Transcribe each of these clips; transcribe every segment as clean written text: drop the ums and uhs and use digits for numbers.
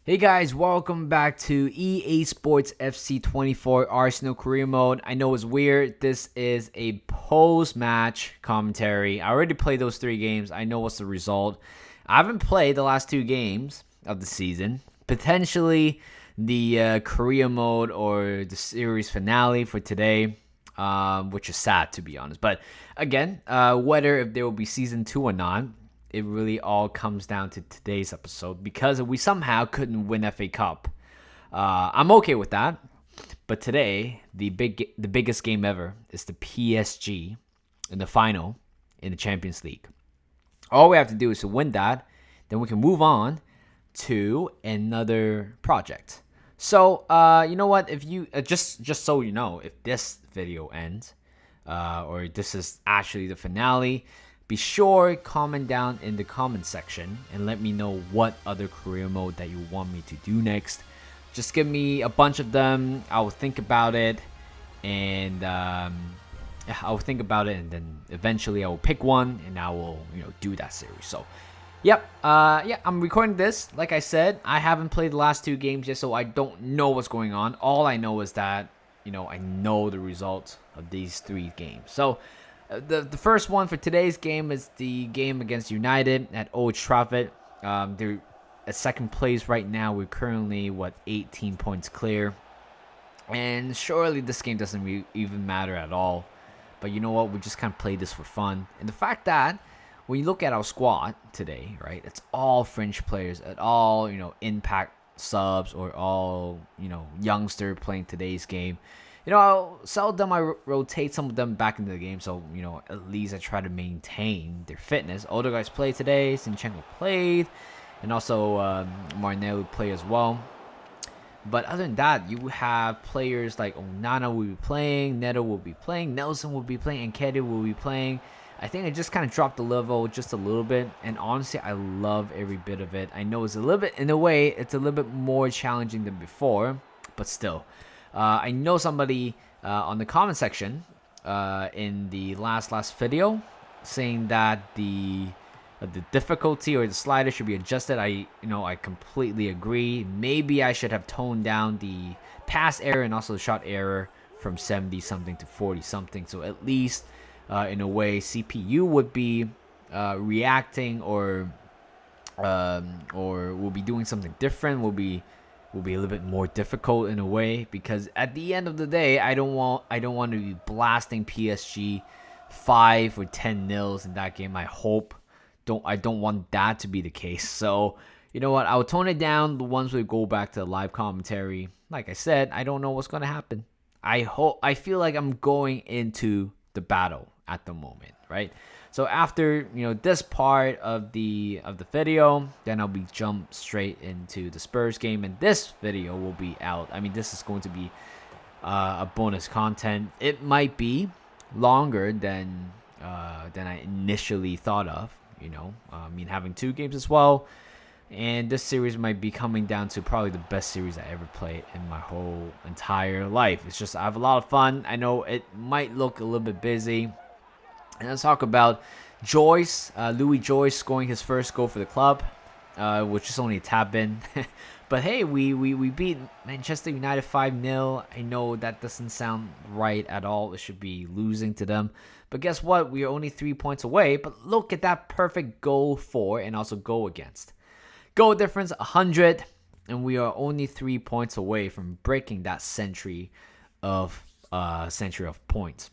Hey guys, welcome back to EA Sports FC 24 Arsenal Career Mode. I know it's weird. This is a post-match commentary. I already played those 3 games. I know what's the result. I haven't played the last 2 games of the season. Potentially the career mode or the series finale for today, which is sad to be honest. But again, whether if there will be season 2 or not, it really all comes down to today's episode because we somehow couldn't win FA Cup. I'm okay with that, but today the biggest game ever is the PSG in the final in the Champions League. All we have to do is to win that, then we can move on to another project. So you know what? If you just so you know, if this video ends or this is actually the finale, be sure comment down in the comment section and let me know what other career mode that you want me to do next. Just give me a bunch of them. I will think about it, and I will think about it, and then eventually I will pick one and I will do that series. So, yep, I'm recording this. Like I said, I haven't played the last 2 games yet, so I don't know what's going on. All I know is that I know the results of these 3 games. So. The first one for today's game is the game against United at Old Trafford. They're at second place right now. We're currently 18 points clear, and surely this game doesn't even matter at all. But you know what? We just kind of play this for fun, and the fact that when you look at our squad today, right, it's all French players, at all impact subs, or all youngster playing today's game. I'll seldom I rotate some of them back into the game, so at least I try to maintain their fitness. Older guys played today, Sinchenko played, and also Martinelli played as well. But other than that, you have players like Onana will be playing, Neto will be playing, Nelson will be playing, and Keddy will be playing. I think I just kind of dropped the level just a little bit, and honestly, I love every bit of it. I know it's a little bit, in a way, it's a little bit more challenging than before, but still. I know somebody on the comment section in the last video saying that the difficulty or the slider should be adjusted. I completely agree. Maybe I should have toned down the pass error and also the shot error from 70 something to 40 something. So at least in a way CPU would be reacting or will be doing something different. Will be a little bit more difficult in a way, because at the end of the day, I don't want to be blasting PSG 5 or 10 nils in that game. I don't want that to be the case. So you know what? I will tone it down. The ones we go back to live commentary. Like I said, I don't know what's gonna happen. I feel like I'm going into the battle at the moment, right? So after this part of the video, then I'll be jump straight into the Spurs game, and this video will be out. I mean, this is going to be a bonus content. It might be longer than I initially thought of. I mean, having 2 games as well, and this series might be coming down to probably the best series I ever played in my whole entire life. It's just I have a lot of fun. I know it might look a little bit busy. And let's talk about Joyce, Louis Joyce scoring his first goal for the club, which is only a tap in. But hey, we beat Manchester United 5-0. I know that doesn't sound right at all. It should be losing to them. But guess what? We are only 3 points away. But look at that perfect goal for and also goal against. Goal difference 100. And we are only 3 points away from breaking that century of points.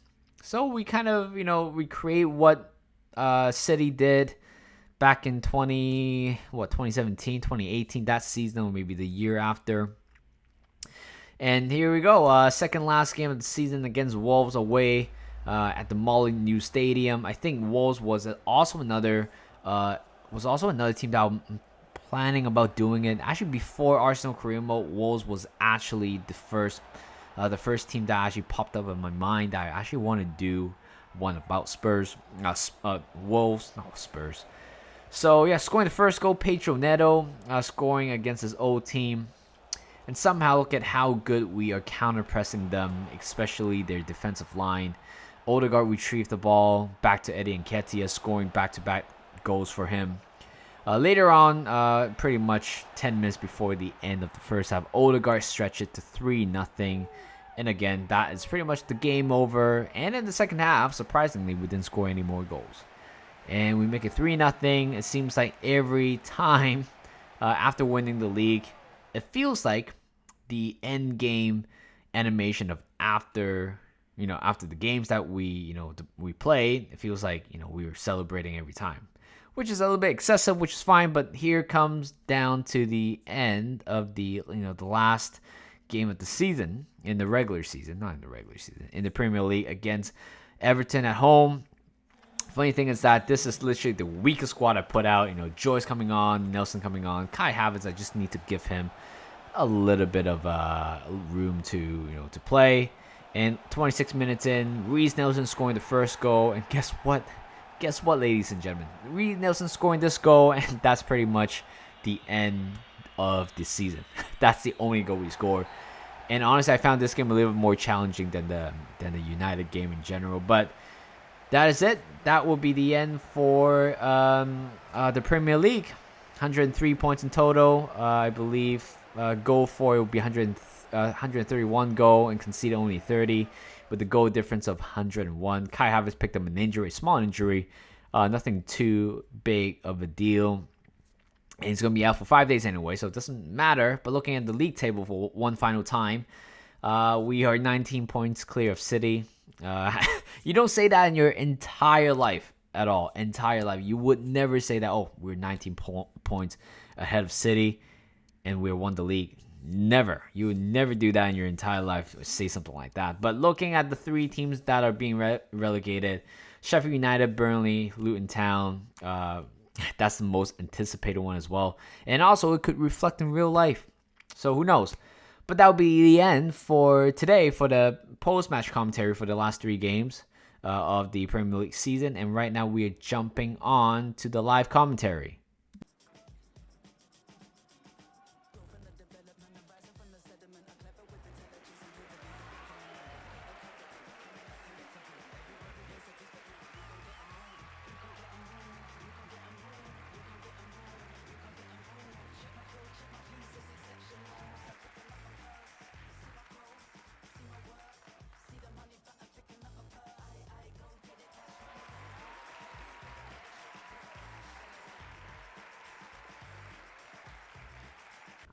So we kind of, recreate what City did back in 2017, 2018, that season, or maybe the year after. And here we go. Second last game of the season against Wolves away at the Molineux Stadium. I think Wolves was also another team that I'm planning about doing it. Actually, before Arsenal Career Mode, Wolves was actually the first team that actually popped up in my mind that I actually want to do one about Spurs, Wolves, not Spurs. So yeah, scoring the first goal, Pedro Neto, scoring against his old team, and somehow look at how good we are counter-pressing them, especially their defensive line. Odegaard retrieved the ball back to Eddie Nketiah, scoring back-to-back goals for him. Later on, pretty much 10 minutes before the end of the first half, Odegaard stretched it to 3-0. And again, that is pretty much the game over. And in the second half, surprisingly, we didn't score any more goals. And we make it 3-0. It seems like every time after winning the league, it feels like the end game animation of after the games that we played, it feels like we were celebrating every time, which is a little bit excessive, which is fine. But here comes down to the end of the last game of the season, in the regular season, not in the regular season, in the Premier League against Everton at home. Funny thing is that this is literally the weakest squad I put out. Joyce coming on, Nelson coming on, Kai Havertz. I just need to give him a little bit of room to play. And 26 minutes in, Reece Nelson scoring the first goal, and guess what? Guess what, ladies and gentlemen? Reece Nelson scoring this goal, and that's pretty much the end of the season. That's the only goal we scored. And honestly, I found this game a little bit more challenging than the United game in general. But that is it. That will be the end for the Premier League. 103 points in total. I believe goal for it will be 131 goal and conceded only 30 with a goal difference of 101. Kai Havertz picked up an injury, a small injury, nothing too big of a deal. And he's going to be out for 5 days anyway, so it doesn't matter. But looking at the league table for one final time, we are 19 points clear of City. You don't say that in your entire life at all. Entire life. You would never say that, oh, we're 19 points ahead of City and we won the league. Never. You would never do that in your entire life, or say something like that. But looking at the three teams that are being relegated, Sheffield United, Burnley, Luton Town, that's the most anticipated one as well. And also, it could reflect in real life. So who knows? But that will be the end for today for the post-match commentary for the last three games of the Premier League season. And right now, we are jumping on to the live commentary.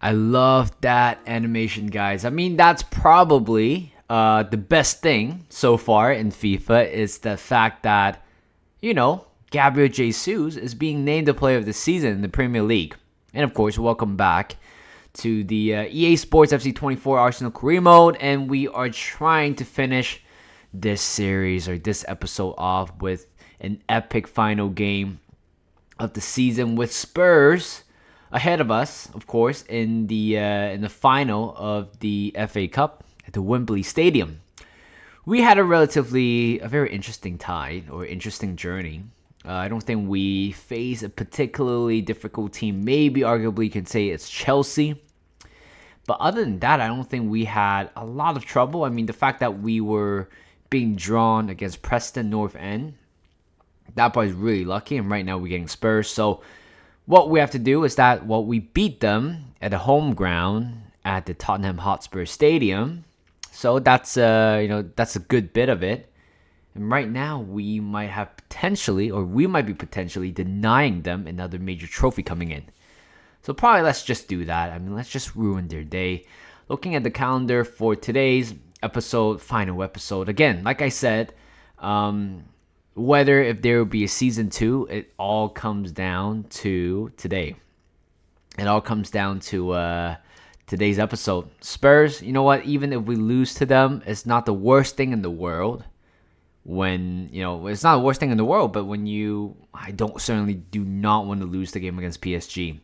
I love that animation, guys. I mean, that's probably the best thing so far in FIFA is the fact that, Gabriel Jesus is being named the player of the season in the Premier League. And of course, welcome back to the EA Sports FC 24 Arsenal career mode. And we are trying to finish this series or this episode off with an epic final game of the season with Spurs ahead of us, of course, in the final of the FA Cup at the Wembley Stadium. We had a very interesting tide or interesting journey. I don't think we faced a particularly difficult team. Maybe arguably you could say it's Chelsea. But other than that, I don't think we had a lot of trouble. I mean, the fact that we were being drawn against Preston North End, that part is really lucky. And right now we're getting Spurs. So what we have to do is that we beat them at the home ground at the Tottenham Hotspur Stadium. So that's that's a good bit of it. And right now we might be potentially denying them another major trophy coming in. So probably let's just do that. I mean, let's just ruin their day. Looking at the calendar for today's final episode. Again, like I said, whether if there will be a season 2, it all comes down to today. It all comes down to today's episode. Spurs, you know what? Even if we lose to them, it's not the worst thing in the world. It's not the worst thing in the world, but I certainly do not want to lose the game against PSG.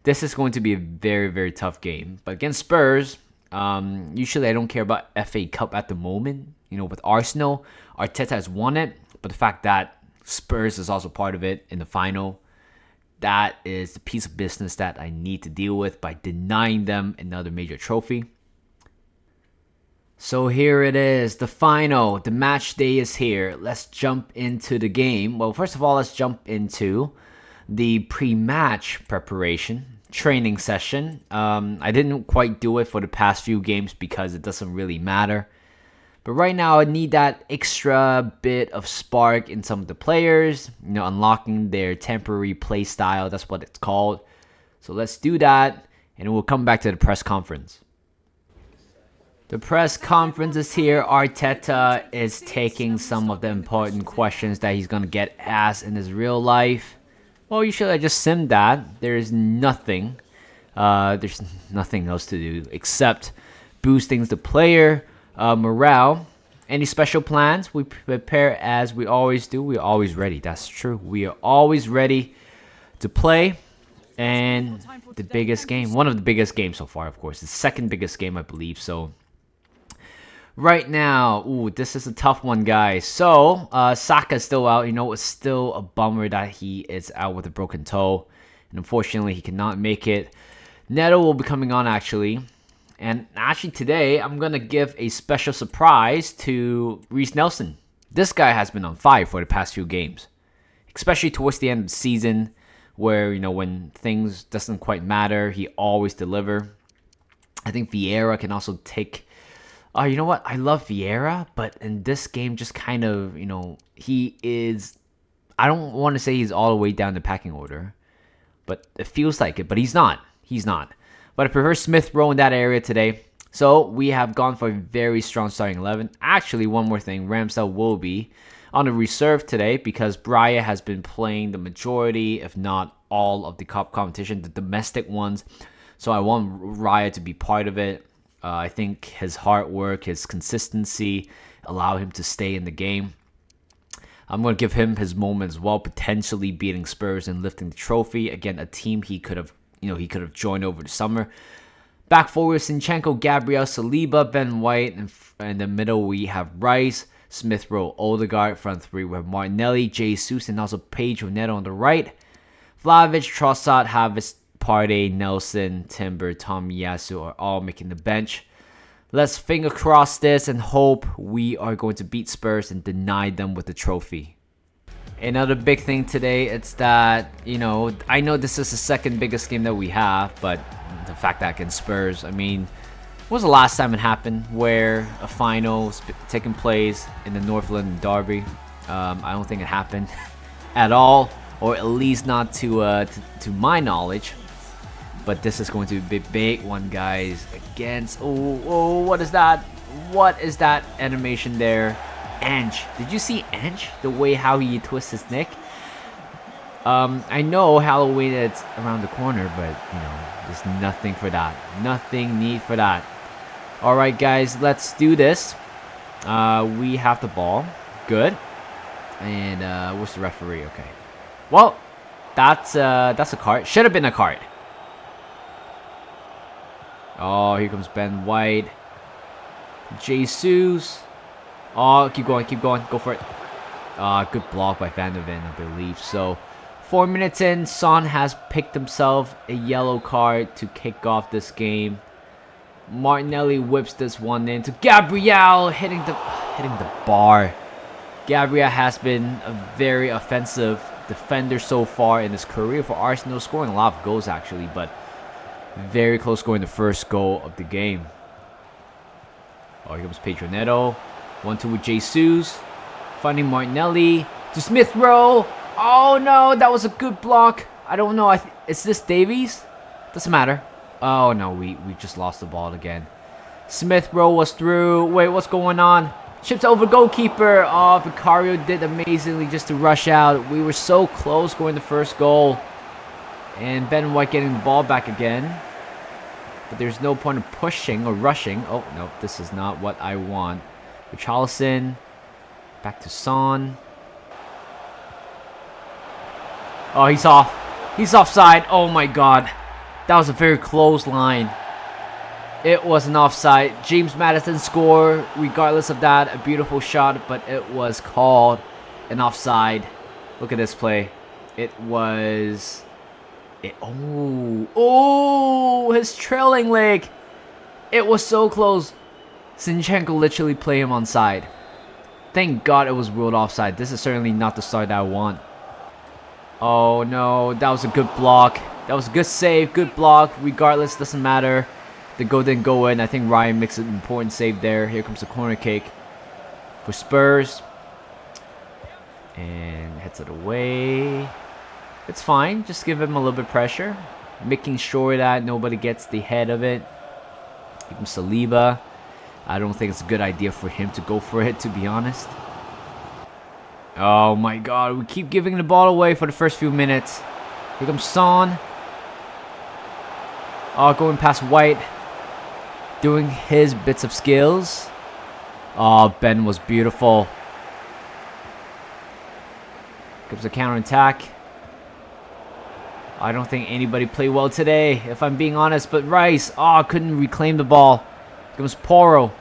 This is going to be a very, very tough game. But against Spurs, usually I don't care about FA Cup at the moment. With Arsenal, Arteta has won it. But the fact that Spurs is also part of it in the final, that is the piece of business that I need to deal with by denying them another major trophy. So here it is, the final. The match day is here. Let's jump into the game. Well, first of all, let's jump into the pre-match preparation training session. I didn't quite do it for the past few games because it doesn't really matter. But right now, I need that extra bit of spark in some of the players, unlocking their temporary play style. That's what it's called. So let's do that, and we'll come back to the press conference. The press conference is here. Arteta is taking some of the important questions that he's going to get asked in his real life. Well, you should have just simmed that. There's nothing else to do except boosting the player morale. Any special plans? We prepare as we always do. We're always ready. That's true. We are always ready to play. And the biggest game, one of the biggest games so far, of course. The second biggest game, I believe. So right now, this is a tough one, guys. So Saka's still out. It's still a bummer that he is out with a broken toe. And unfortunately, he cannot make it. Neto will be coming on, actually. And actually today, I'm going to give a special surprise to Reece Nelson. This guy has been on fire for the past few games. Especially towards the end of the season, where, when things doesn't quite matter, he always deliver. I think Vieira can also take... you know what? I love Vieira, but in this game, just kind of, he is... I don't want to say he's all the way down the packing order, but it feels like it. But he's not. He's not. But I prefer Smith Rowe in that area today. So we have gone for a very strong starting 11. Actually, one more thing. Ramsdale will be on the reserve today because Braya has been playing the majority, if not all, of the cup competition, the domestic ones. So I want Raya to be part of it. I think his hard work, his consistency allow him to stay in the game. I'm going to give him his moment as well, potentially beating Spurs and lifting the trophy. Again, a team he could have joined over the summer. Back forward, Zinchenko, Gabriel, Saliba, Ben White. And in the middle, we have Rice, Smith Rowe, Odegaard. Front three, we have Martinelli, Jesus, and also Pedro Neto on the right. Vlahovic, Trossard, Havertz, Partey, Nelson, Timber, Tomiyasu are all making the bench. Let's finger cross this and hope we are going to beat Spurs and deny them with the trophy. Another big thing today, it's that, I know this is the second biggest game that we have, but the fact that against Spurs, when was the last time it happened where a final was taking place in the North London Derby? I don't think it happened at all, or at least not to my knowledge. But this is going to be a big one, guys, against... Oh, what is that? What is that animation there? Ange. Did you see Ange? The way how he twists his neck? I know Halloween is around the corner, but, there's nothing for that. Nothing need for that. Alright, guys, let's do this. We have the ball. Good. And, where's the referee? Okay. Well, that's a card. Should have been a card. Oh, here comes Ben White. Jesus. Oh, keep going. Go for it. Good block by Van de Ven, I believe. So, 4 minutes in, Son has picked himself a yellow card to kick off this game. Martinelli whips this one in to Gabriel, hitting the bar. Gabriel has been a very offensive defender so far in his career for Arsenal, scoring a lot of goals actually, but very close scoring the first goal of the game. Oh, here comes Pedro Neto. 1-2 with Jesus. Finding Martinelli to Smith Rowe. Oh no, that was a good block. I don't know. Is this Davies? Doesn't matter. Oh no, we just lost the ball again. Smith Rowe was through. Wait, what's going on? Chips over goalkeeper. Oh, Vicario did amazingly just to rush out. We were so close scoring the first goal. And Ben White getting the ball back again. But there's no point in pushing or rushing. Oh, no, this is not what I want. Richarlison. Back to Son. Oh, he's off. He's offside. Oh, my God. That was a very close line. It was an offside. James Maddison scored. Regardless of that, a beautiful shot, but it was called an offside. Look at this play. It was... Oh, his trailing leg. It was so close. Zinchenko literally played him onside. Thank God it was ruled offside. This is certainly not the start that I want. Oh no, that was a good block. That was a good save, good block. Regardless, doesn't matter. The goal didn't go in. I think Ryan makes an important save there. Here comes the corner kick for Spurs. And heads it away. It's fine. Just give him a little bit of pressure. Making sure that nobody gets the head of it. Here comes Saliba. I don't think it's a good idea for him to go for it, to be honest. Oh my god, we keep giving the ball away for the first few minutes. Here comes Son. Oh, going past White. Doing his bits of skills. Oh, Ben was beautiful. Comes a counter-attack. I don't think anybody played well today, if I'm being honest. But Rice, couldn't reclaim the ball. Here comes Poro.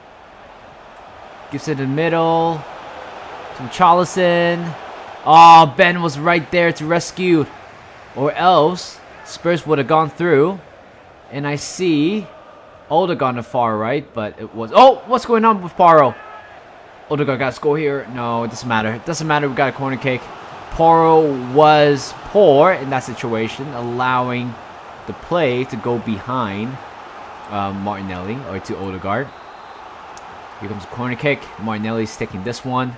Gives it in the middle. To Charlison. Oh, Ben was right there to rescue. Or else, Spurs would have gone through. And I see Odegaard on the far right, but it was... Oh, what's going on with Poro? Odegaard got to score here. No, it doesn't matter. It doesn't matter. We got a corner kick. Poro was poor in that situation, allowing the play to go behind Martinelli or to Odegaard. Here comes a corner kick. Martinelli's taking this one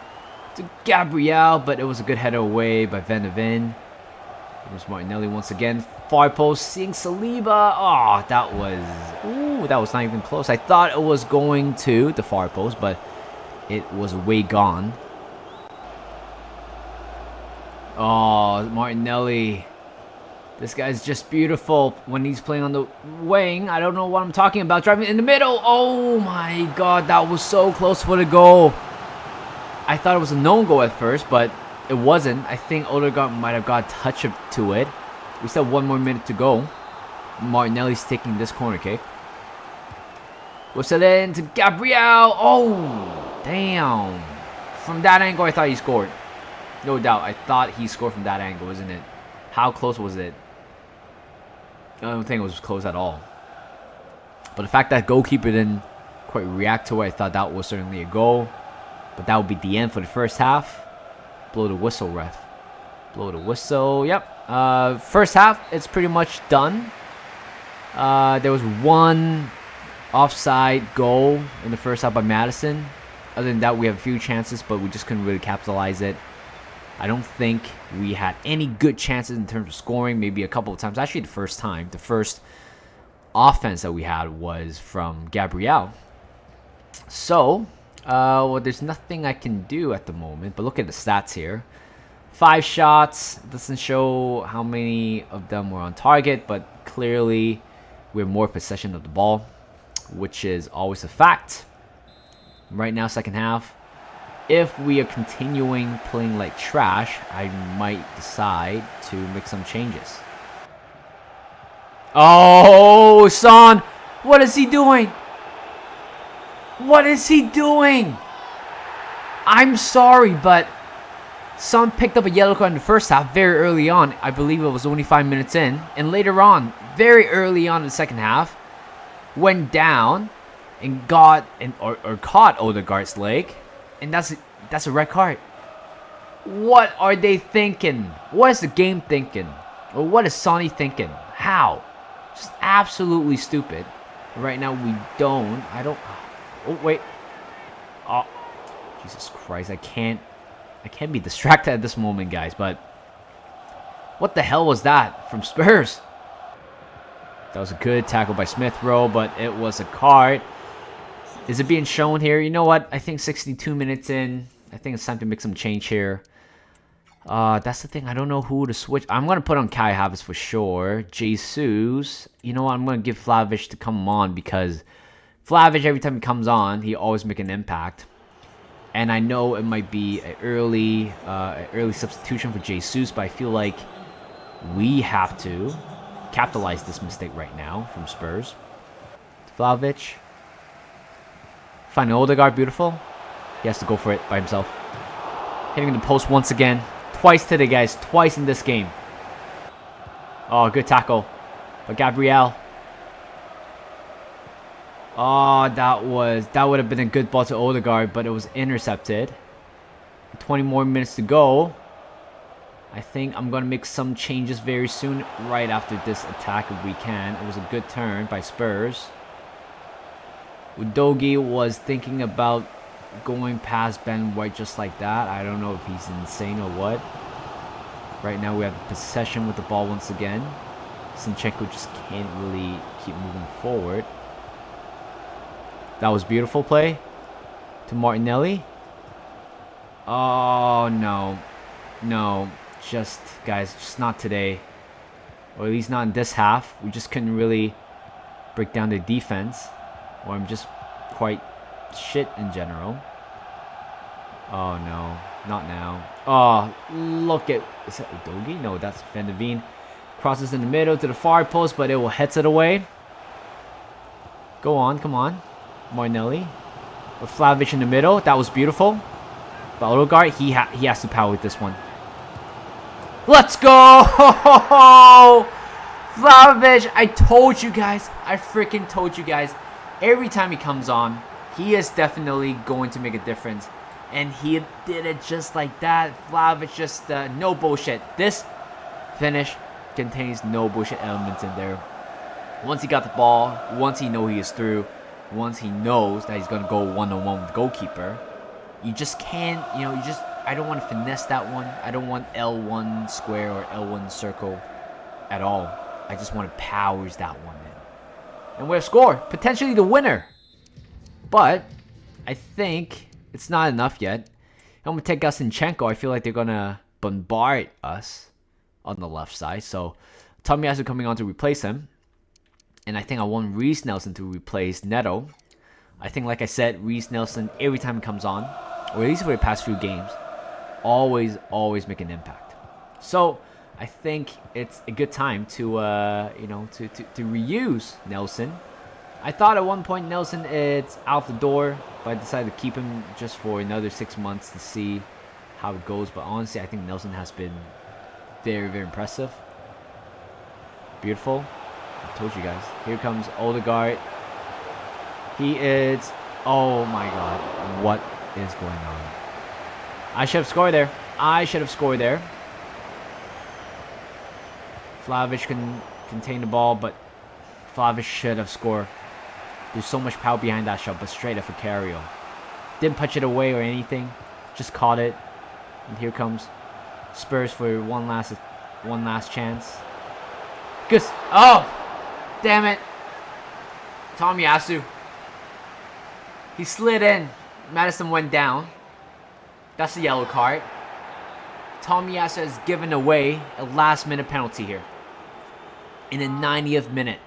to Gabriel, but it was a good header away by Van de Ven. Here comes Martinelli once again. Far post, seeing Saliba. Oh, that was not even close. I thought it was going to the far post, but it was way gone. Oh, Martinelli. This guy's just beautiful when he's playing on the wing. I don't know what I'm talking about. Driving in the middle. Oh my god, that was so close for the goal. I thought it was a known goal at first, but it wasn't. I think Odegaard might have got a touch to it. We still have 1 more minute to go. Martinelli's taking this corner kick. Whistle in to Gabriel. Oh, damn. From that angle, I thought he scored. No doubt. I thought he scored from that angle, isn't it? How close was it? I don't think it was close at all. But the fact that goalkeeper didn't quite react to it, I thought that was certainly a goal. But that would be the end for the first half. Blow the whistle, ref. Blow the whistle. Yep. First half, it's pretty much done. There was one offside goal in the first half by Madison. Other than that, we have a few chances, but we just couldn't really capitalize it. I don't think we had any good chances in terms of scoring. Maybe a couple of times. Actually, the first time. The first offense that we had was from Gabriel. So, well, there's nothing I can do at the moment. But look at the stats here. 5 shots. Doesn't show how many of them were on target. But clearly, we have more possession of the ball, which is always a fact. Right now, second half. If we are continuing playing like trash, I might decide to make some changes. Oh, Son! What is he doing? What is he doing? I'm sorry, but Son picked up a yellow card in the first half very early on. I believe it was only 5 minutes in. And later on, very early on in the second half, went down and got or caught Odegaard's leg. And that's a red card. What are they thinking? What is the game thinking? Or what is Sonny thinking? How? Just absolutely stupid. Right now we don't. Oh wait. Oh, Jesus Christ! I can't be distracted at this moment, guys. But what the hell was that from Spurs? That was a good tackle by Smith Rowe, but it was a card. Is it being shown here? You know what? I think 62 minutes in. I think it's time to make some change here. That's the thing. I don't know who to switch. I'm going to put on Kai Havertz for sure. Jesus. You know what? I'm going to give Vlahovic to come on because Vlahovic, every time he comes on, he always makes an impact. And I know it might be an early substitution for Jesus, but I feel like we have to capitalize this mistake right now from Spurs. Vlahovic. Find Odegaard, beautiful. He has to go for it by himself. Hitting the post once again. Twice today, guys. Twice in this game. Oh, good tackle by Gabriel. Oh, that would have been a good ball to Odegaard, but it was intercepted. 20 more minutes to go. I think I'm going to make some changes very soon, right after this attack if we can. It was a good turn by Spurs. Udogie was thinking about going past Ben White just like that. I don't know if he's insane or what. Right now we have possession with the ball once again. Zinchenko just can't really keep moving forward. That was beautiful play to Martinelli. Oh, no. No. Just, guys, just not today. Or at least not in this half. We just couldn't really break down the defense. Or I'm just quite shit in general. Oh, no. Not now. Oh, look at... Is that Udogie? No, that's Van de Ven. Crosses in the middle to the far post, but it will head it away. Go on, come on. Martinelli. With Vlahovic in the middle. That was beautiful. But Odegaard, he has to power with this one. Let's go! Vlahovic, I told you guys. I freaking told you guys. Every time he comes on, he is definitely going to make a difference. And he did it just like that. Vlahovic just, no bullshit. This finish contains no bullshit elements in there. Once he got the ball, once he knows he is through, once he knows that he's going to go one-on-one with the goalkeeper, you just can't, you know, I don't want to finesse that one. I don't want L1 square or L1 circle at all. I just want to powers that one in. And we have scored. Potentially the winner. But I think it's not enough yet. I'm going to take out Zinchenko. I feel like they're going to bombard us on the left side. So Tomiyasu coming on to replace him. And I think I want Reece Nelson to replace Neto. I think, like I said, Reece Nelson, every time he comes on, or at least for the past few games, always make an impact. So I think it's a good time to, to reuse Nelson. I thought at one point Nelson is out the door, but I decided to keep him just for another 6 months to see how it goes. But honestly, I think Nelson has been very, very impressive. Beautiful. I told you guys. Here comes Odegaard. He is... Oh my god. What is going on? I should have scored there. Vlahovic can contain the ball, but Vlahovic should have scored. There's so much power behind that shot, but straight up for Carrio. Didn't punch it away or anything. Just caught it. And here comes Spurs for one last chance. Good. Oh! Damn it. Tomiyasu. He slid in. Madison went down. That's a yellow card. Tomiyasu has given away a last-minute penalty here. In the 90th minute.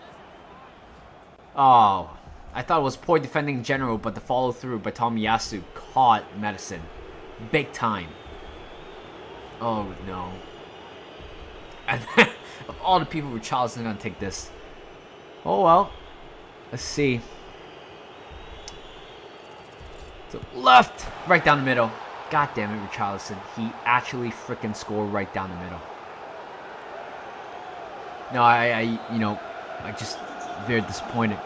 Oh. I thought it was poor defending in general, but the follow-through by Tomiyasu caught Madison. Big time. Oh, no. And of all the people, Richarlison going to take this. Oh, well. Let's see. So left. Right down the middle. God damn it, Richarlison. He actually freaking scored right down the middle. No, I just very disappointed.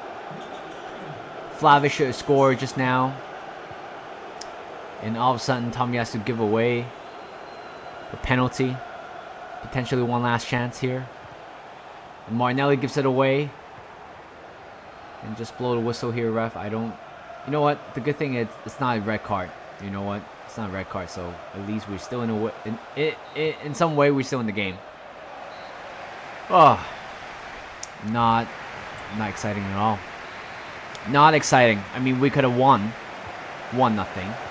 Vlahovic should have scored just now. And all of a sudden, Tomiyasu give away a penalty. Potentially one last chance here. And Martinelli gives it away. And just blow the whistle here, ref. I don't... You know what? The good thing is it's not a red card. You know what? It's not a red card, so at least we're still in some way we're still in the game. Oh, not exciting at all. Not exciting. I mean, we could have won 1-0,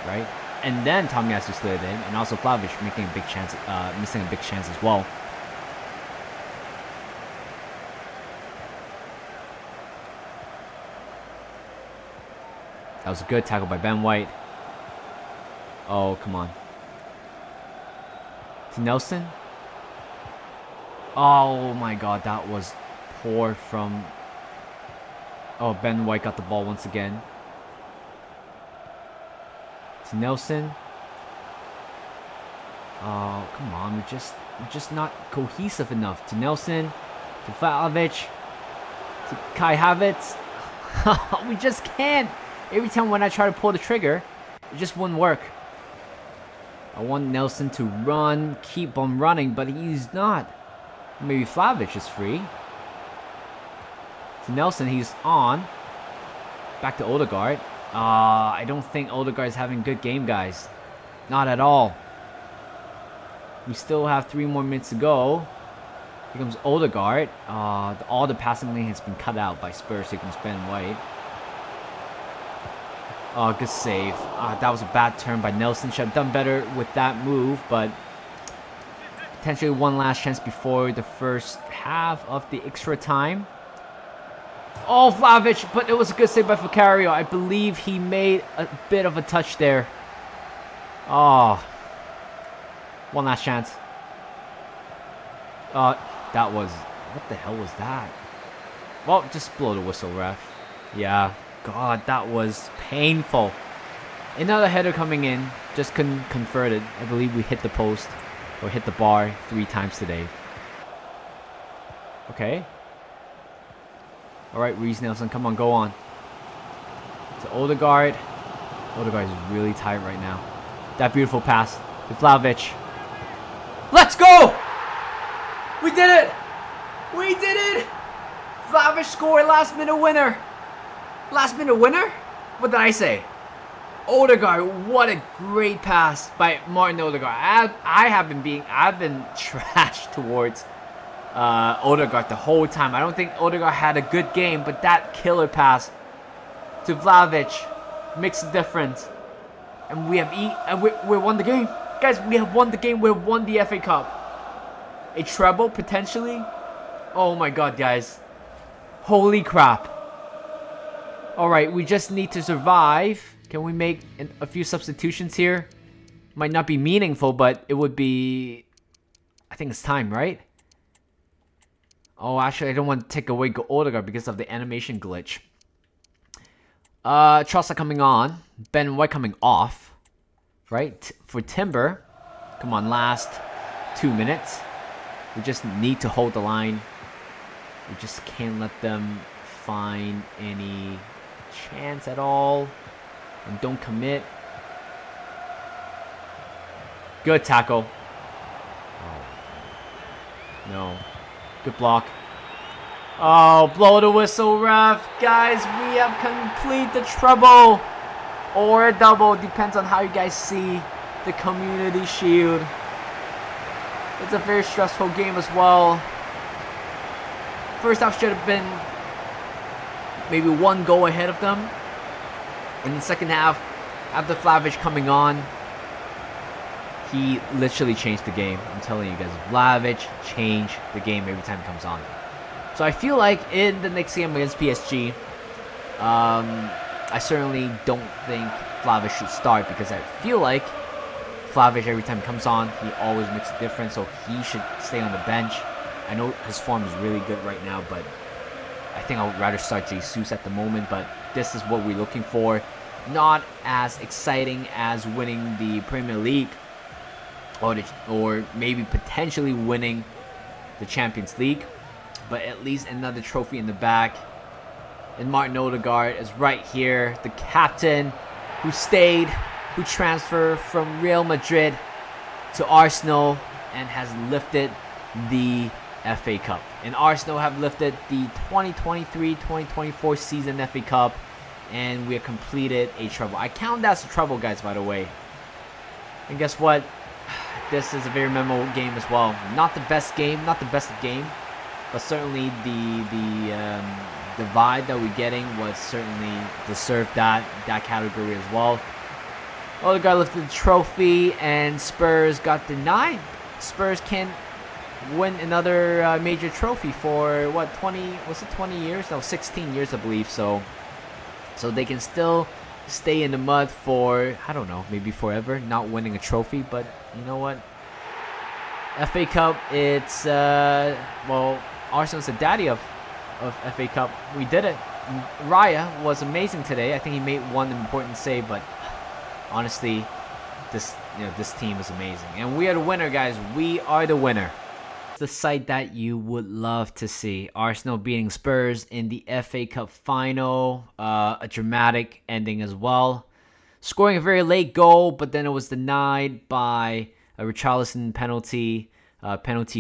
right? And then Tomiyasu slid in, and also Vlahovic making a big chance, missing a big chance as well. That was a good tackle by Ben White. Oh, come on. To Nelson. Oh my god, that was poor from... Oh, Ben White got the ball once again. To Nelson. Oh, come on. We're just not cohesive enough. To Nelson. To Vlahovic. To Kai Havertz. We just can't. Every time when I try to pull the trigger, it just wouldn't work. I want Nelson to run, keep on running, but he's not. Maybe Vlahovic is free. So Nelson, he's on. Back to Odegaard. I don't think Odegaard is having a good game, guys. Not at all. We still have 3 more minutes to go. Here comes Odegaard. All the passing lane has been cut out by Spurs. Here comes Ben White. Good save. That was a bad turn by Nelson. Should have done better with that move, but potentially one last chance before the first half of the extra time. Oh, Vlahovic, but it was a good save by Vicario. I believe he made a bit of a touch there. Oh. One last chance. That was... What the hell was that? Well, just blow the whistle, ref. Yeah. God, that was painful. Another header coming in. Just couldn't convert it. I believe we hit the post. Or hit the bar 3 times today. Okay. Alright, Reece Nelson. Come on, go on. To Odegaard. Odegaard is really tired right now. That beautiful pass to Vlahovic. Let's go! We did it! We did it! Vlahovic scored last minute winner. Last minute winner? What did I say? Odegaard, what a great pass by Martin Odegaard. I've been trashed towards Odegaard the whole time. I don't think Odegaard had a good game, but that killer pass to Vlahovic makes a difference. And we won the game. Guys, we have won the game. We have won the FA Cup. A treble, potentially. Oh my god, guys. Holy crap. Alright, we just need to survive. Can we make a few substitutions here? Might not be meaningful, but it would be... I think it's time, right? Oh, actually, I don't want to take away Odegaard because of the animation glitch. Trossard coming on. Ben White coming off. Right? For Timber. Come on, last 2 minutes. We just need to hold the line. We just can't let them find any chance at all. And don't commit. Good tackle. Oh. No. Good block. Oh, blow the whistle, ref. Guys, we have completed the treble. Or a double. Depends on how you guys see the Community Shield. It's a very stressful game as well. First half should have been maybe 1 goal ahead of them. In the second half, after Vlahovic coming on, he literally changed the game. I'm telling you guys, Vlahovic changed the game every time he comes on. So I feel like in the next game against PSG, I certainly don't think Vlahovic should start because I feel like Vlahovic every time he comes on, he always makes a difference, so he should stay on the bench. I know his form is really good right now, but I think I would rather start Jesus at the moment, but this is what we're looking for. Not as exciting as winning the Premier League or maybe potentially winning the Champions League, but at least another trophy in the back. And Martin Odegaard is right here, the captain who stayed, who transferred from Real Madrid to Arsenal and has lifted the FA Cup. And Arsenal have lifted the 2023-2024 season FA Cup, and we have completed a treble. I count that as a treble, guys, by the way. And guess what? This is a very memorable game as well. Not the best game, not the best of game, but certainly the vibe that we're getting was certainly deserved that category as well. Odegaard lifted the trophy, and Spurs got denied. Spurs can't win another major trophy for what, 20 years? No, 16 years, I believe. So they can still stay in the mud for, I don't know, maybe forever, not winning a trophy. But you know what? FA Cup, it's well, Arsenal's the daddy of FA Cup. We did it. Raya was amazing today. I think he made one important save, but honestly, this team is amazing, and we are the winner, guys. We are the winner. The sight that you would love to see: Arsenal beating Spurs in the FA Cup final. A dramatic ending as well. scoring a very late goal, but then it was denied by a Richarlison penalty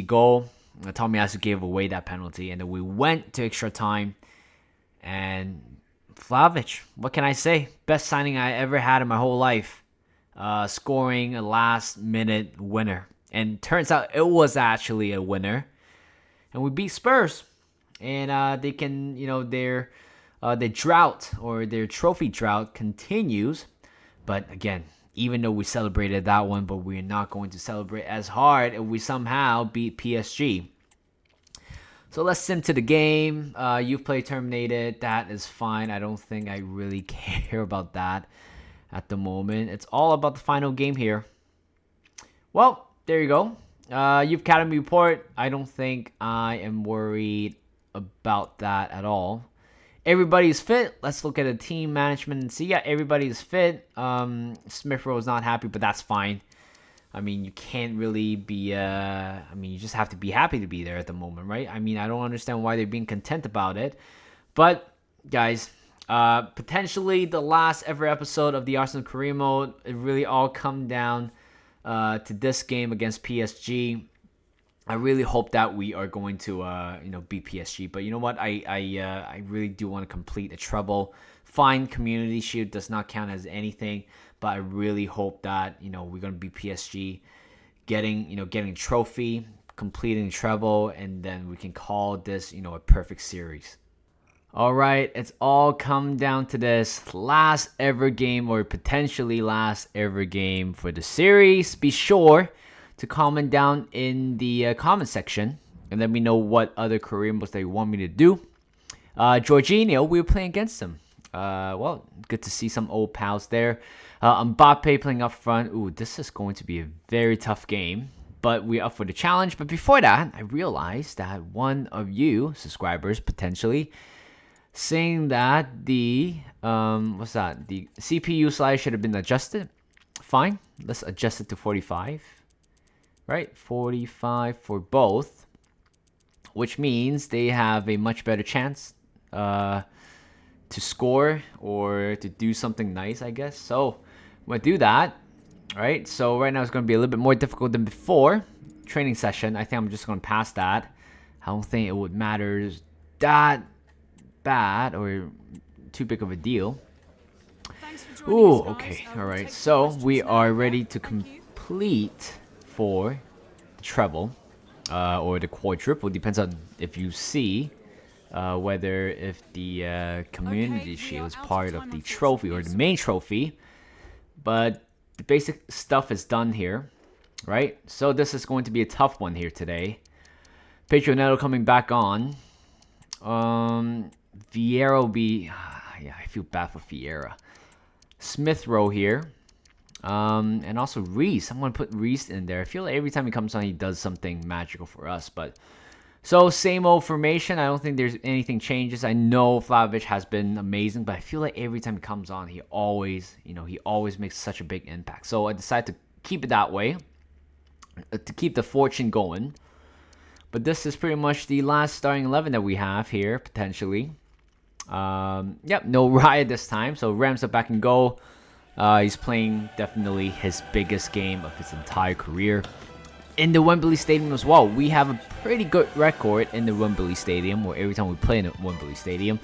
goal. Tomiyasu gave away that penalty, and then we went to extra time. And Vlahovic, what can I say? Best signing I ever had in my whole life. Scoring a last-minute winner. And turns out it was actually a winner. And we beat Spurs. And they can, their drought or their trophy drought continues. But again, even though we celebrated that one, but we're not going to celebrate as hard if we somehow beat PSG. So let's sim to the game. You've play terminated. That is fine. I don't think I really care about that at the moment. It's all about the final game here. Well, there you go. You've Academy report. I don't think I am worried about that at all. Everybody's fit. Let's look at the team management and see. Yeah, everybody's fit. Smith Rowe is not happy, but that's fine. I mean, you can't really be, you just have to be happy to be there at the moment, right? I mean, I don't understand why they're being content about it. But, guys, potentially the last ever episode of the Arsenal Career Mode, it really all come down to this game against PSG. I really hope that we are going to, beat PSG. But you know what? I really do want to complete a treble. Fine, Community Shield does not count as anything. But I really hope that, we're going to beat PSG, getting a trophy, completing treble, and then we can call this, a perfect series. All right, it's all come down to this last ever game or potentially last ever game for the series. Be sure to comment down in the comment section and let me know what other career modes that you want me to do. Jorginho, we were playing against him. Good to see some old pals there. Mbappe playing up front. Ooh, this is going to be a very tough game, but we're up for the challenge. But before that, I realized that one of you subscribers potentially saying that the the CPU size should have been adjusted. Fine, let's adjust it to 45. Right, 45 for both, which means they have a much better chance to score or to do something nice, I guess. So I'm going to do that. All right, so right now it's going to be a little bit more difficult than before. Training session, I think I'm just going to pass that. I don't think it would matter that bad or too big of a deal. Ooh, okay, all right. So we are ready to complete for the treble or the quadruple. Depends on if you see whether if the Community Shield is part of the trophy or the main trophy. But the basic stuff is done here, right? So this is going to be a tough one here today. Petronello coming back on. Vieira will be... yeah, I feel bad for Vieira. Smith Rowe here. And also Reese. I'm going to put Reese in there. I feel like every time he comes on, he does something magical for us. But so same old formation. I don't think there's anything changes. I know Vlahovic has been amazing, but I feel like every time he comes on, he always makes such a big impact. So I decided to keep it that way, to keep the fortune going. But this is pretty much the last starting 11 that we have here, potentially. Yep, no Riot this time. So Rams are back in goal. He's playing definitely his biggest game of his entire career. In the Wembley Stadium as well. We have a pretty good record in the Wembley Stadium, or every time we play in the Wembley Stadium.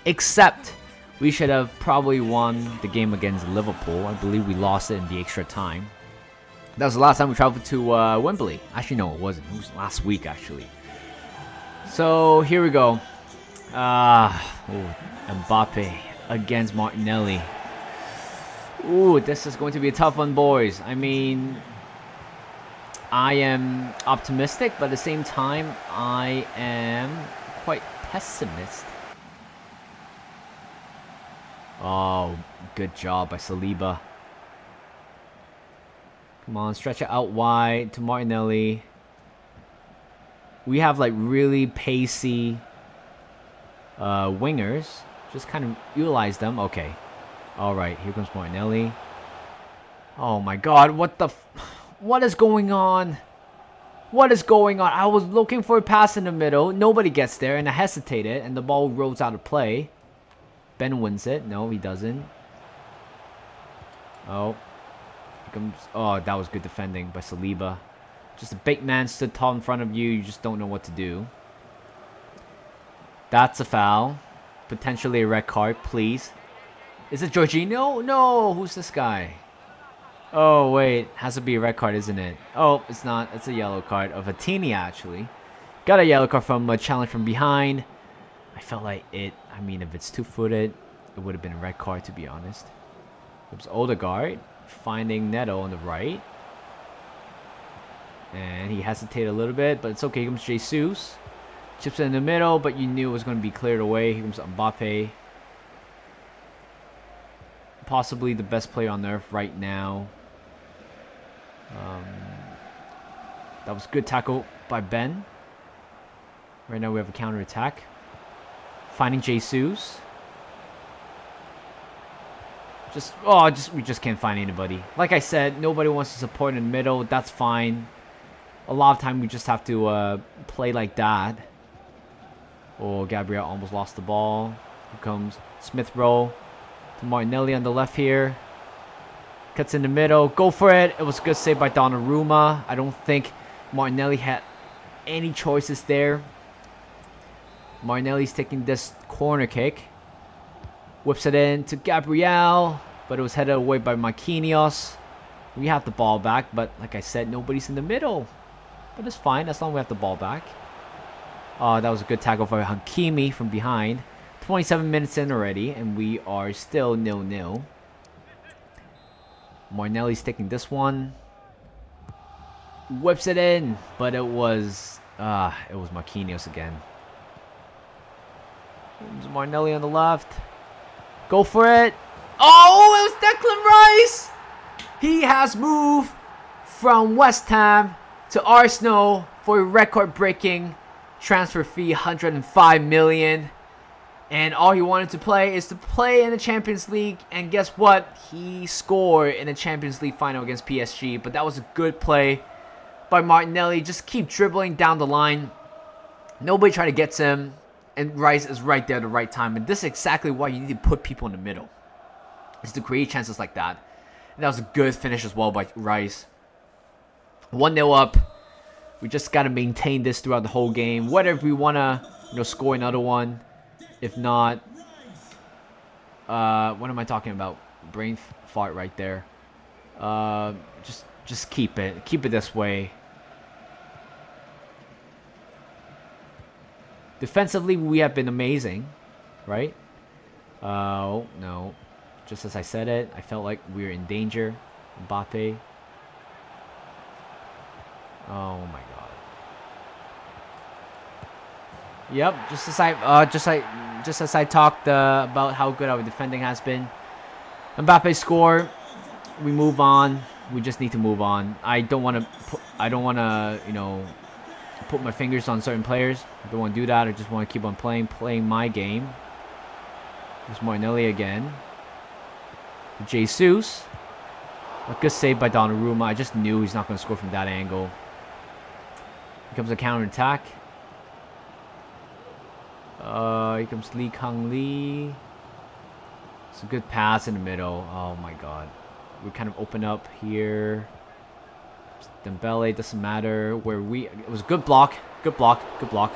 Except we should have probably won the game against Liverpool. I believe we lost it in the extra time. That was the last time we traveled to Wembley. Actually, no, it wasn't. It was last week, actually. So, here we go. Mbappe against Martinelli. Ooh, this is going to be a tough one, boys. I mean, I am optimistic, but at the same time, I am quite pessimist. Oh, good job by Saliba. Come on, stretch it out wide to Martinelli. We have like really pacey wingers. Just kind of utilize them. Okay. All right, here comes Martinelli. Oh my God, what is going on? What is going on? I was looking for a pass in the middle. Nobody gets there, and I hesitated, and the ball rolls out of play. Ben wins it. No, he doesn't. Oh, here comes. Oh, that was good defending by Saliba. Just a big man stood tall in front of you. You just don't know what to do. That's a foul. Potentially a red card, please. Is it Jorginho? No, who's this guy? Oh, wait. Has to be a red card, isn't it? Oh, it's not. It's a yellow card of Atini, actually. Got a yellow card from a challenge from behind. I felt like it. I mean, if it's two-footed, it would have been a red card, to be honest. It was Odegaard finding Neto on the right. And he hesitated a little bit, but it's okay. Here comes Jesus. Chips in the middle, but you knew it was going to be cleared away. Here comes Mbappe. Possibly the best player on earth right now. That was a good tackle by Ben. Right now we have a counter attack. Finding Jesus. We just can't find anybody. Like I said, nobody wants to support in the middle. That's fine. A lot of time we just have to play like that. Oh, Gabriel almost lost the ball. Here comes Smith Rowe to Martinelli on the left here. Cuts in the middle. Go for it. It was a good save by Donnarumma. I don't think Martinelli had any choices there. Martinelli's taking this corner kick. Whips it in to Gabriel. But it was headed away by Marquinhos. We have the ball back. But like I said, nobody's in the middle. But it's fine as long as we have the ball back. Oh, that was a good tackle for Hakimi from behind. 27 minutes in already. And we are still 0-0. Martinelli's taking this one. Whips it in. But it was Marquinhos again. There's Martinelli on the left. Go for it. Oh, it was Declan Rice. He has moved from West Ham to Arsenal for a record-breaking transfer fee, 105 million. And all he wanted to play is to play in the Champions League. And guess what? He scored in the Champions League final against PSG. But that was a good play by Martinelli. Just keep dribbling down the line. Nobody trying to get to him. And Rice is right there at the right time. And this is exactly why you need to put people in the middle. Is to create chances like that. And that was a good finish as well by Rice. 1-0 up. We just got to maintain this throughout the whole game. Whether if we want to score another one. If not, what am I talking about? Brain fart right there. Just keep it. Keep it this way. Defensively, we have been amazing, right? Oh, no. Just as I said it, I felt like we were in danger. Mbappe. Oh my god. Yep, just as I talked about how good our defending has been. Mbappe score. We move on. We just need to move on. I don't want to put my fingers on certain players. I don't want to do that. I just want to keep on playing my game. There's Martinelli again. Jesus. A good save by Donnarumma. I just knew he's not going to score from that angle. Here comes a counter attack. Here comes Lee Kang Lee. It's a good pass in the middle. Oh my god. We kind of open up here. Dembele, doesn't matter where it was a good block. Good block. Good block.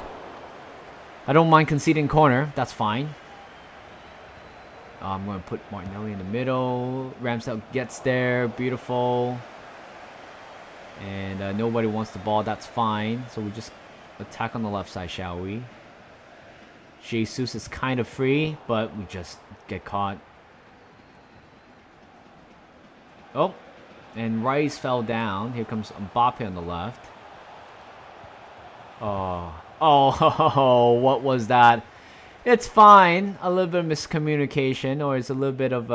I don't mind conceding corner. That's fine. I'm going to put Martinelli in the middle. Ramsdale gets there. Beautiful. And nobody wants the ball. That's fine. So we just attack on the left side, shall we? Jesus is kind of free, but we just get caught. Oh. And Rice fell down. Here comes Mbappe on the left. Oh, what was that? It's fine. A little bit of miscommunication, or it's a little bit of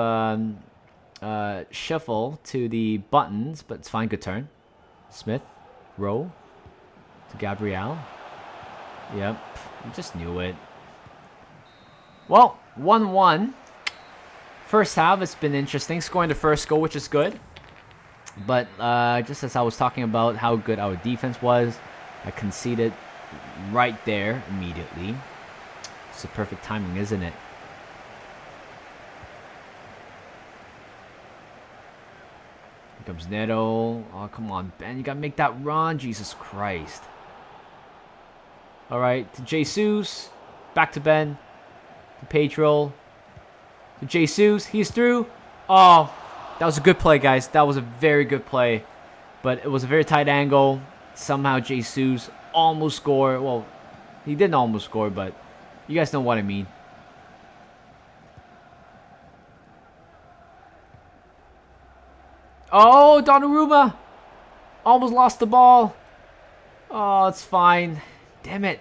shuffle to the buttons, but it's fine. Good turn. Smith, Rowe to Gabriel. Yep, I just knew it. Well, 1-1. First half, it's been interesting. Scoring the first goal, which is good. But just as I was talking about how good our defense was, I conceded right there immediately. It's a perfect timing, isn't it? Here comes Neto. Oh, come on, Ben. You got to make that run. Jesus Christ. All right, to Jesus. Back to Ben. To Pedro. To Jesus. He's through. Oh, that was a good play, guys. That was a very good play. But it was a very tight angle. Somehow Jesus almost scored. Well, he didn't almost score, but you guys know what I mean. Oh, Donnarumma! Almost lost the ball. Oh, it's fine. Damn it.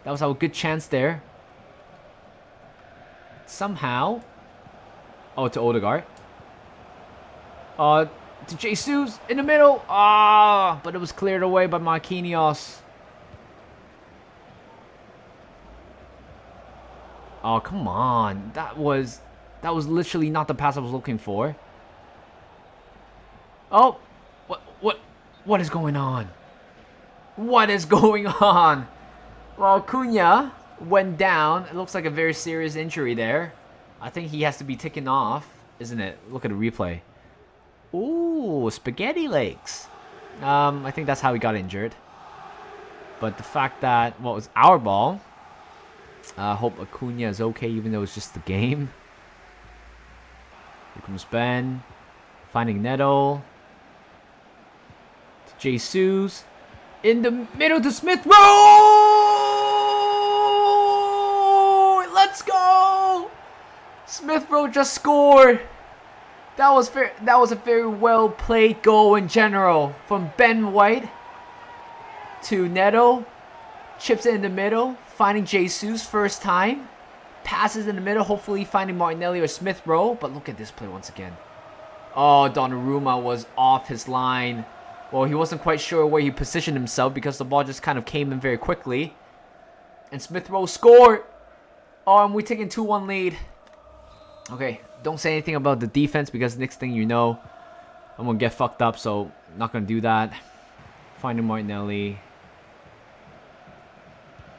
That was a good chance there. Somehow. Oh, to Odegaard. To Jesus in the middle. Ah, but it was cleared away by Marquinhos. Oh, come on. That was literally not the pass I was looking for. Oh, what is going on? What is going on? Well, Cunha went down. It looks like a very serious injury there. I think he has to be taken off, isn't it? Look at the replay. Ooh, spaghetti legs. I think that's how he got injured. But the fact that, well, it was our ball. I hope Acuna is okay, even though it's just the game. Here comes Ben. Finding Neto. To Jesus. In the middle to Smith Rowe! Let's go! Smith Rowe just scored. That was a very well played goal in general from Ben White to Neto. Chips it in the middle, finding Jesus first time. Passes in the middle, hopefully finding Martinelli or Smith Rowe. But look at this play once again. Oh, Donnarumma was off his line. Well, he wasn't quite sure where he positioned himself because the ball just kind of came in very quickly. And Smith Rowe scored. Oh, and we're taking 2-1 lead. Okay, don't say anything about the defense because next thing you know, I'm going to get fucked up. So, not going to do that. Finding Martinelli.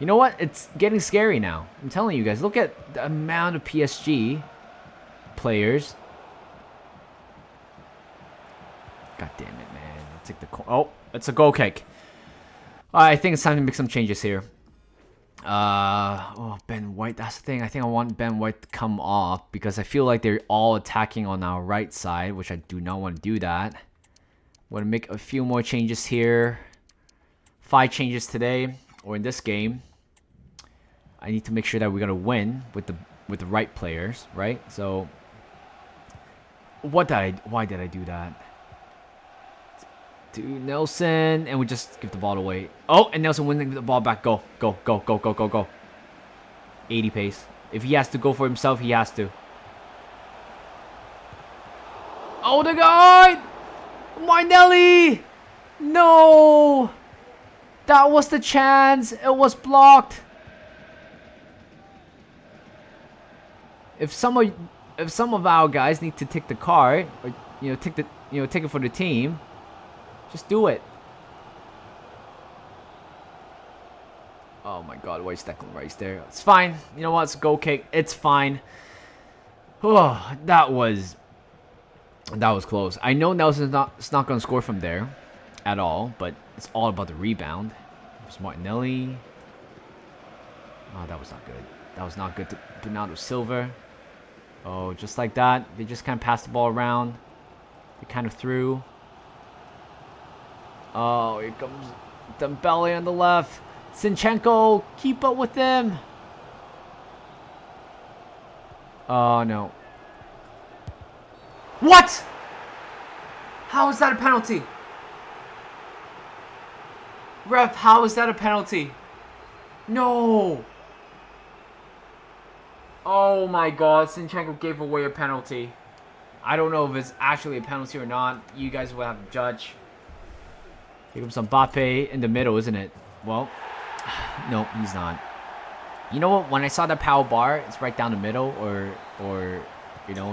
You know what? It's getting scary now. I'm telling you guys. Look at the amount of PSG players. God damn it, man. I'll take the... Oh, it's a goal kick. I think it's time to make some changes here. Oh, Ben White. That's the thing. I think I want Ben White to come off because I feel like they're all attacking on our right side, which I do not want to do that. I'm going to make a few more changes here. 5 changes today, or in this game. I need to make sure that we're going to win with the right players, right? So, why did I do that? To Nelson, and we just give the ball away. Oh, and Nelson winning the ball back. Go, go, go, go, go, go, go. 80 pace. If he has to go for himself, he has to. Oh, the guy! Martinelli! No! That was the chance. It was blocked. If some of our guys need to take the card, or take it for the team, just do it. Oh my God, why is Declan Rice there? It's fine. You know what? It's a goal kick. It's fine. Oh, that was close. I know Nelson's not going to score from there at all, but it's all about the rebound. There's Martinelli. Oh, that was not good. That was not good to Bernardo Silva. Oh, just like that. They just kind of passed the ball around. They kind of threw. Oh, here comes Dembele on the left. Zinchenko, keep up with them. Oh, no. What? How is that a penalty? Ref, how is that a penalty? No. Oh my God, Zinchenko gave away a penalty. I don't know if it's actually a penalty or not. You guys will have to judge. Here comes Mbappe in the middle, isn't it? Well, no, he's not. You know what? When I saw that power bar, it's right down the middle, or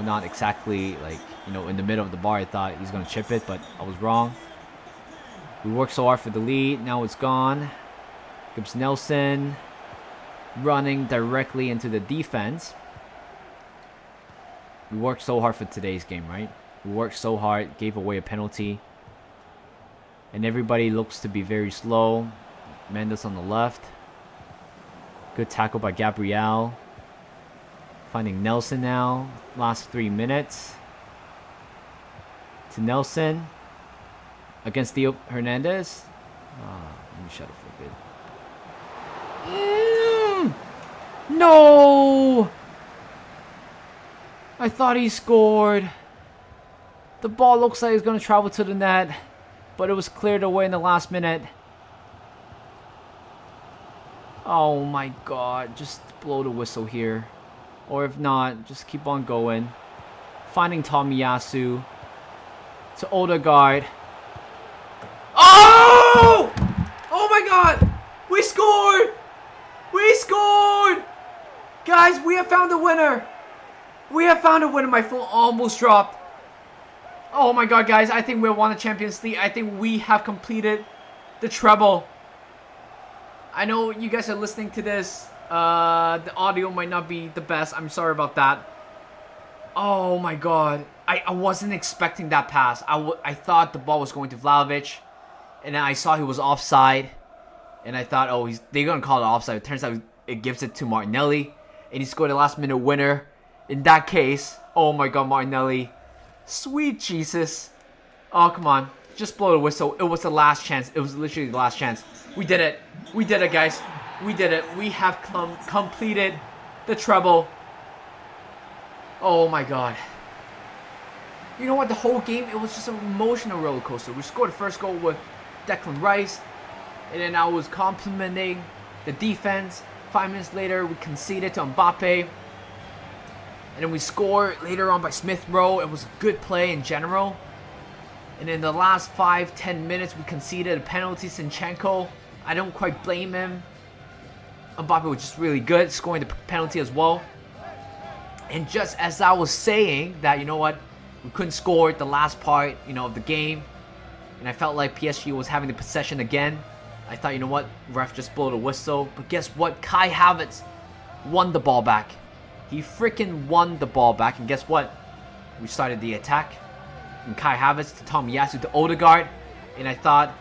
not exactly like, in the middle of the bar. I thought he's gonna chip it, but I was wrong. We worked so hard for the lead. Now it's gone. Here comes Nelson. Running directly into the defense. We worked so hard for today's game, right? We worked so hard, gave away a penalty. And everybody looks to be very slow. Mendes on the left. Good tackle by Gabriel. Finding Nelson now. Last 3 minutes. To Nelson. Against Theo Hernandez. Let me shut it for a bit. No! I thought he scored. The ball looks like it's going to travel to the net. But it was cleared away in the last minute. Oh my god. Just blow the whistle here. Or if not, just keep on going. Finding Tomiyasu. To Odegaard. Oh! Oh my god! We scored! We scored! Guys, we have found a winner. We have found a winner. My phone almost dropped. Oh my god, guys. I think we won the Champions League. I think we have completed the treble. I know you guys are listening to this. The audio might not be the best. I'm sorry about that. Oh my god. I wasn't expecting that pass. I thought the ball was going to Vlahovic. And then I saw he was offside. And I thought, oh, they're going to call it offside. It turns out it gives it to Martinelli. And he scored a last minute winner. In that case, oh my god, Martinelli. Sweet Jesus. Oh, come on. Just blow the whistle. It was the last chance. It was literally the last chance. We did it. We did it, guys. We did it. We have completed the treble. Oh my god. You know what? The whole game, it was just an emotional roller coaster. We scored the first goal with Declan Rice. And then I was complimenting the defense. 5 minutes later, we conceded to Mbappe. And then we scored later on by Smith Rowe. It was a good play in general. And in the last 5-10 minutes, we conceded a penalty. Zinchenko, I don't quite blame him. Mbappe was just really good, scoring the penalty as well. And just as I was saying that, you know what, we couldn't score the last part, of the game. And I felt like PSG was having the possession again. I thought, you know what, ref just blow the whistle. But guess what? Kai Havertz won the ball back. He freaking won the ball back. And guess what? We started the attack. From Kai Havertz to Tomiyasu to Odegaard. And I thought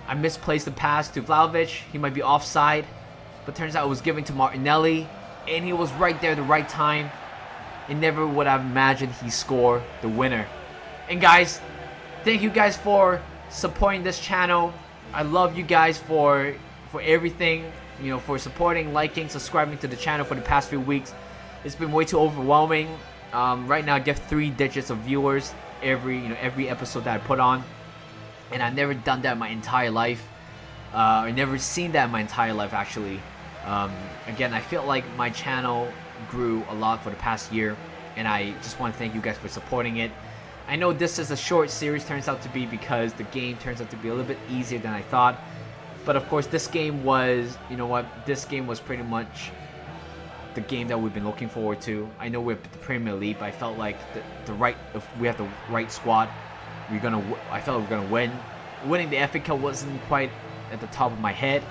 I misplaced the pass to Vlahovic. He might be offside. But turns out it was given to Martinelli. And he was right there at the right time. And never would have imagined he scored the winner. And guys, thank you guys for supporting this channel. I love you guys for everything. For supporting, liking, subscribing to the channel for the past few weeks. It's been way too overwhelming. Right now I get 3 digits of viewers every episode that I put on. And I've never done that in my entire life. I've never seen that in my entire life, actually. Again, I feel like my channel grew a lot for the past year, and I just want to thank you guys for supporting it. I know this is a short series, turns out to be, because the game turns out to be a little bit easier than I thought. But of course, this game was, this game was pretty much the game that we've been looking forward to. I know we're the Premier League, but I felt like if we have the right squad, I felt like we're gonna win. Winning the FA Cup wasn't quite at the top of my head,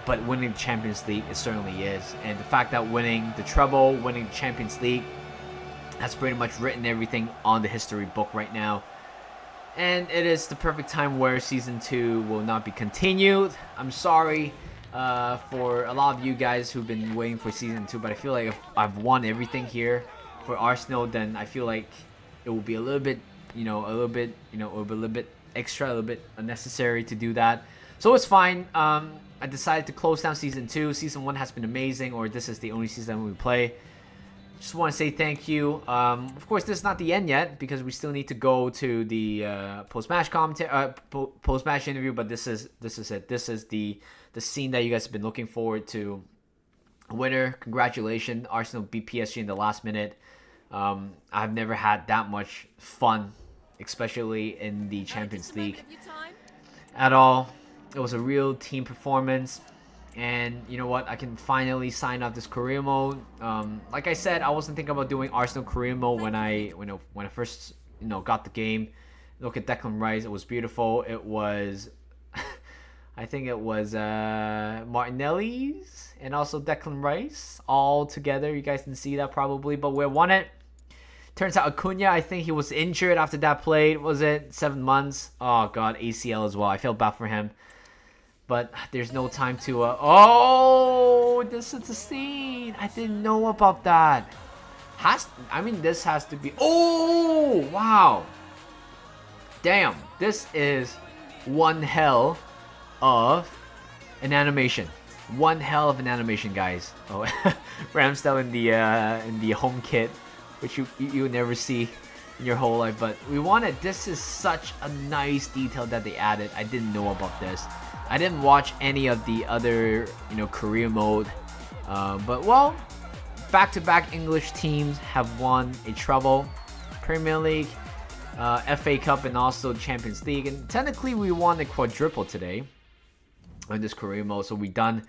but winning the Champions League, it certainly is. And the fact that winning the treble, winning the Champions League, that's pretty much written everything on the history book right now. And it is the perfect time where Season 2 will not be continued. I'm sorry for a lot of you guys who've been waiting for Season 2, but I feel like if I've won everything here for Arsenal, then I feel like it will be a little bit, a little bit extra, a little bit unnecessary to do that. So it's fine. I decided to close down Season 2. Season 1 has been amazing, or this is the only season we play. Just want to say thank you. Of course, this is not the end yet, because we still need to go to the post-match commentary, post-match interview. But this is it. This is the scene that you guys have been looking forward to. Winner, congratulations! Arsenal beat PSG in the last minute. I've never had that much fun, especially in the Champions League, at all. It was a real team performance. And you know what? I can finally sign up this career mode. Like I said, I wasn't thinking about doing Arsenal career mode when I first got the game. Look at Declan Rice. It was beautiful. It was, I think it was Martinelli's and also Declan Rice all together. You guys can see that probably, but we won it. Turns out Acuna, I think he was injured after that play. Was it 7 months? Oh god, ACL as well. I feel bad for him. But there's no time to oh, this is a scene. I didn't know about that. This has to be. Oh, wow. Damn, this is one hell of an animation. One hell of an animation, guys. Oh, Ramsdale in the home kit, which you never see in your whole life. But we wanted. This is such a nice detail that they added. I didn't know about this. I didn't watch any of the other career mode. But well, back-to-back English teams have won a treble, Premier League, FA Cup, and also the Champions League. And technically, we won a quadruple today in this career mode. So we done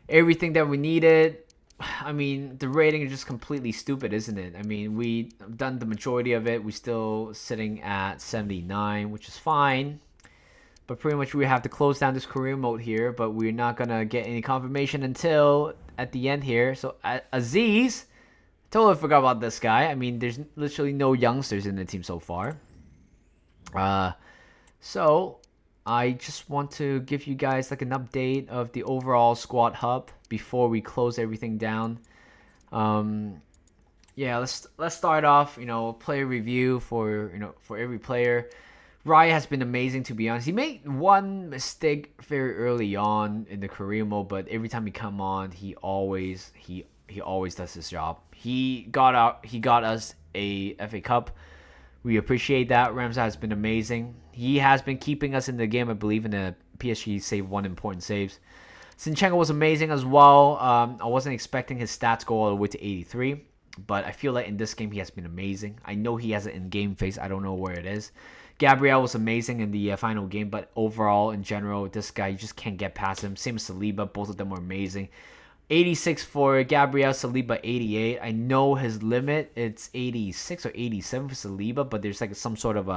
everything that we needed. I mean, the rating is just completely stupid, isn't it? I mean, we have done the majority of it. We're still sitting at 79, which is fine. But pretty much we have to close down this career mode here. But we're not going to get any confirmation until at the end here. So Aziz, totally forgot about this guy. I mean, there's literally no youngsters in the team so far. So I just want to give you guys like an update of the overall squad hub before we close everything down. Yeah, let's start off. Player review for every player. Raya has been amazing, to be honest. He made one mistake very early on in the career mode, but every time he come on, he always does his job. He got us a FA Cup. We appreciate that. Ramsdale has been amazing. He has been keeping us in the game, I believe, in the PSG save one important saves. Zinchenko was amazing as well. I wasn't expecting his stats go all the way to 83, but I feel like in this game he has been amazing. I know he has an in-game face. I don't know where it is. Gabriel was amazing in the final game, but overall, in general, this guy, you just can't get past him. Same as Saliba. Both of them were amazing. 86 for Gabriel, Saliba 88. I know his limit, it's 86 or 87 for Saliba, but there's like some sort of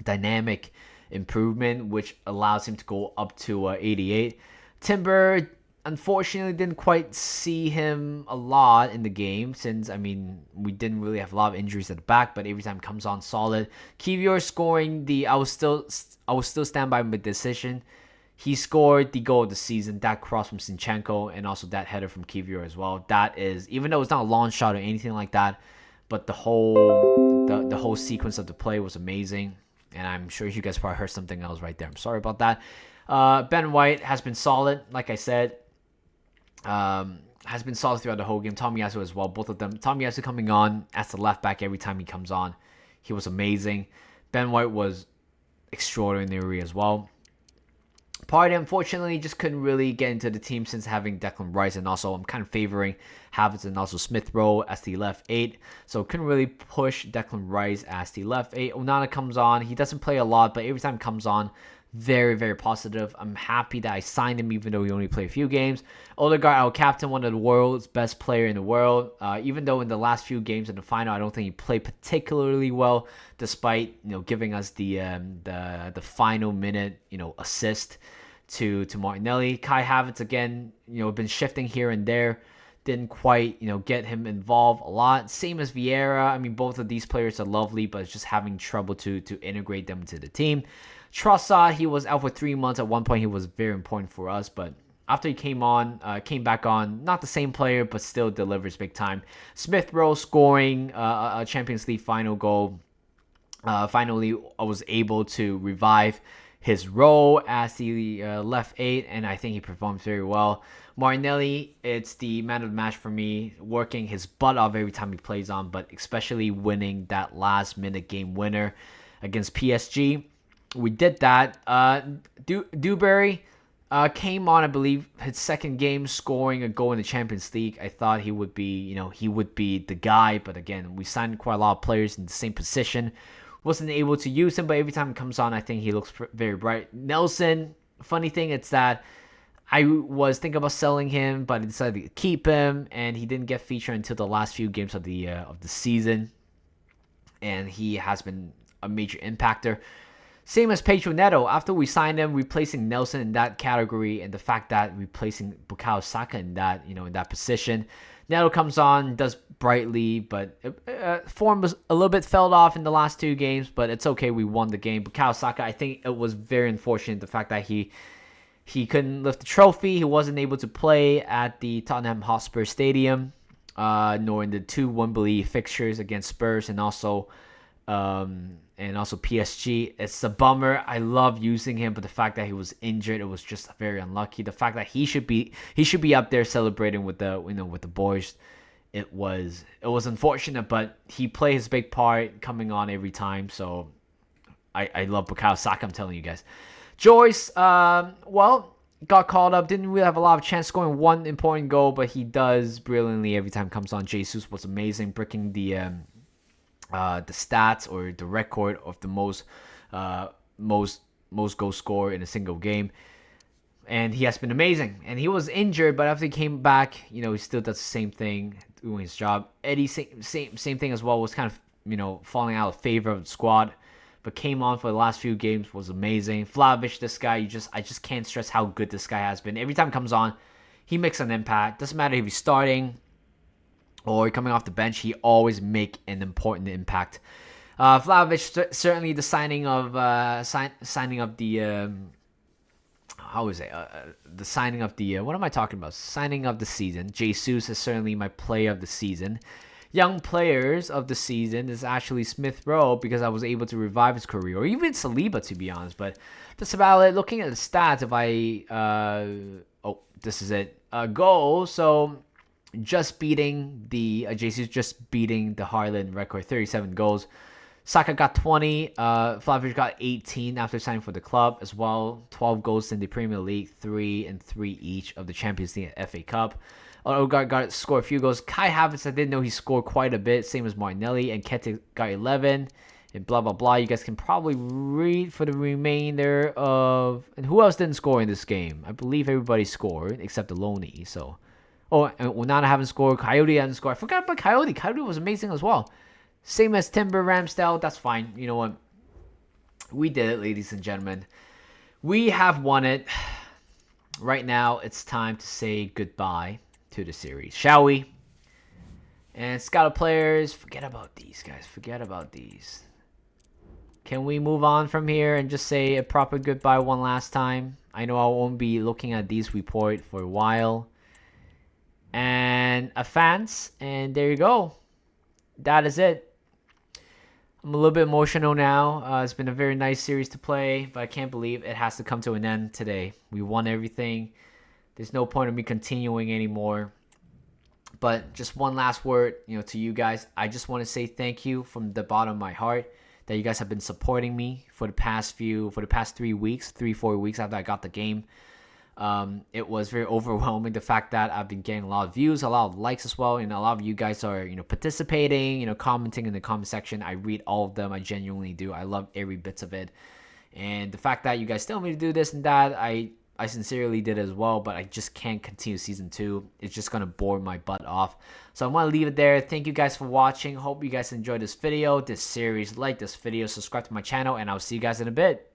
dynamic improvement, which allows him to go up to 88. Timber, unfortunately, didn't quite see him a lot in the game since, we didn't really have a lot of injuries at the back, but every time comes on solid. Kivior scoring I will still stand by my decision. He scored the goal of the season, that cross from Zinchenko, and also that header from Kivior as well. That is, even though it's not a long shot or anything like that, but the whole sequence of the play was amazing. And I'm sure you guys probably heard something else right there. I'm sorry about that. Ben White has been solid, like I said. Has been solid throughout the whole game. Tomiyasu as well, both of them. Tomiyasu coming on as the left back every time he comes on. He was amazing. Ben White was extraordinary as well. Partey, unfortunately, just couldn't really get into the team since having Declan Rice, and also I'm kind of favoring Havertz and also Smith Rowe as the left 8. So couldn't really push Declan Rice as the left 8. Onana comes on. He doesn't play a lot, but every time he comes on, very, very positive. I'm happy that I signed him even though he only played a few games. Odegaard, our captain, one of the world's best player in the world. Even though in the last few games in the final, I don't think he played particularly well, despite giving us the final minute assist to Martinelli. Kai Havertz again, been shifting here and there. Didn't quite get him involved a lot. Same as Vieira. Both of these players are lovely, but it's just having trouble to integrate them into the team. Trossard, he was out for 3 months. At one point, he was very important for us, but after he came back on, not the same player, but still delivers big time. Smith Rowe scoring a Champions League final goal. Finally, I was able to revive his role as the left 8, and I think he performed very well. Martinelli, it's the man of the match for me, working his butt off every time he plays on, but especially winning that last-minute game winner against PSG. We did that. Dewberry came on, I believe, his second game, scoring a goal in the Champions League. I thought he would be, the guy. But again, we signed quite a lot of players in the same position. Wasn't able to use him, but every time he comes on, I think he looks very bright. Nelson, funny thing, it's that I was thinking about selling him, but I decided to keep him, and he didn't get featured until the last few games of the season. And he has been a major impactor. Same as Pedro Neto. After we signed him, replacing Nelson in that category, and the fact that replacing Bukayo Saka in that, in that position, Neto comes on, does brightly, but form was a little bit fell off in the last 2 games, but it's okay. We won the game. Bukayo Saka, I think it was very unfortunate the fact that he couldn't lift the trophy. He wasn't able to play at the Tottenham Hotspur Stadium, nor in the 2 Wembley fixtures against Spurs and also PSG. It's a bummer. I love using him, but the fact that he was injured, it was just very unlucky. The fact that he should be up there celebrating with the with the boys, it was unfortunate, but he plays his big part coming on every time. So I love Bukayo Saka. I'm telling you guys. Joyce, got called up. Didn't really have a lot of chance scoring one important goal, but he does brilliantly every time comes on. Jesus was amazing, breaking the stats or the record of the most goals scored in a single game. And he has been amazing. And he was injured, but after he came back, he still does the same thing, doing his job. Eddie, same thing as well, was kind of, falling out of favor of the squad, but came on for the last few games, was amazing. Vlahovic, this guy, I just can't stress how good this guy has been. Every time he comes on, he makes an impact. Doesn't matter if he's starting or coming off the bench, he always make an important impact. Vlahovic, certainly the signing of the signing of the what am I talking about? Signing of the season. Jesus is certainly my player of the season. Young players of the season is actually Smith Rowe, because I was able to revive his career, or even Saliba, to be honest. But that's about it. Looking at the stats, if this is it. Goal. So just beating Jesus just beating the Haaland record, 37 goals. Saka got 20. Vlahovic got 18 after signing for the club as well. 12 goals in the Premier League, 3 and 3 each of the Champions League and FA Cup. Odegaard got score a few goals. Kai Havertz, I didn't know he scored quite a bit, same as Martinelli. And Keita got 11. And blah, blah, blah. You guys can probably read for the remainder of... And who else didn't score in this game? I believe everybody scored except Aloni. So... Oh, and Onana haven't scored. Coyote hasn't scored. I forgot about Coyote. Coyote was amazing as well. Same as Timber, Ramsdale. That's fine. You know what? We did it, ladies and gentlemen. We have won it. Right now, it's time to say goodbye to the series, shall we? And scout players, forget about these guys. Forget about these. Can we move on from here and just say a proper goodbye one last time? I know I won't be looking at these report for a while. And fans, and there you go. That is it. I'm a little bit emotional now. It's been a very nice series to play, but I can't believe it has to come to an end today. We won everything. There's no point in me continuing anymore. But just one last word, to you guys. I just want to say thank you from the bottom of my heart that you guys have been supporting me for the past 3 weeks, 4 weeks after I got the game. It was very overwhelming, the fact that I've been getting a lot of views, a lot of likes as well, and a lot of you guys are participating, commenting in the comment section. I read all of them. I genuinely do. I love every bit of it, and the fact that you guys tell me to do this and that, I sincerely did as well, but I just can't continue season 2. It's just gonna bore my butt off. So I'm gonna leave it there. Thank you guys for watching. Hope you guys enjoyed this video, this series. Like this video, subscribe to my channel, and I'll see you guys in a bit.